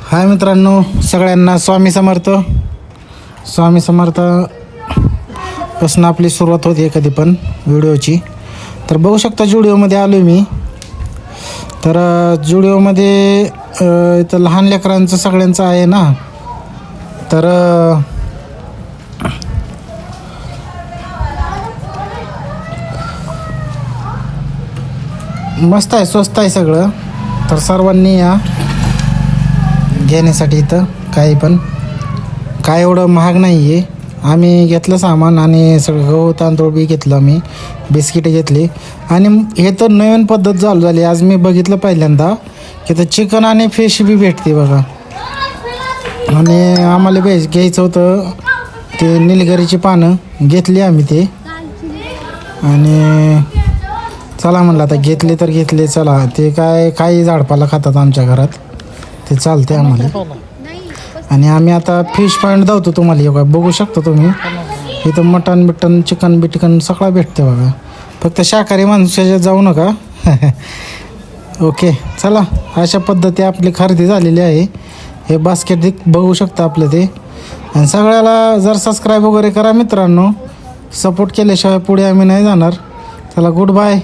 हाय मित्रांनो, सगळ्यांना स्वामी समर्थ. स्वामी समर्थ पासून आपली सुरुवात होती कधी पण व्हिडिओची. तर बघू शकता जुडिओमध्ये आलो मी. तर जुडिओमध्ये इथं लहान लेकरांचं सगळ्यांचं आहे ना. तर मस्त आहे, स्वस्त आहे सगळं. तर सर्वांनी या घेण्यासाठी. इथं काही पण काय एवढं महाग नाही आहे. आम्ही घेतलं सामान आणि सगळं गहू तांदूळ बी घेतलं, आम्ही बिस्किटे घेतली. आणि हे तर नवीन पद्धत चालू झाली. आज मी बघितलं पहिल्यांदा की तर चिकन आणि फिश बी भेटते बघा. आणि आम्हाला घ्यायचं होतं ते निलगिरीची पानं, घेतली आम्ही ते. आणि चला म्हणलं आता घेतले तर घेतले, चला. ते काय काही झाडपाला खातात आमच्या घरात, ते चालते आम्हाला. आणि आम्ही आता फिश पॉईंट धावतो. तुम्हाला हे बघू शकता तुम्ही, इथं मटन बिटन चिकन बिटकन सगळं भेटते बघा. फक्त शाकाहारी माणसाच्या जाऊ नका. ओके चला, अशा पद्धती आपली खरेदी झालेली आहे. हे बास्केट बघू शकता आपलं ते. आणि सगळ्याला जर सबस्क्राईब वगैरे करा मित्रांनो. सपोर्ट केल्याशिवाय पुढे आम्ही नाही जाणार. चला, गुड बाय.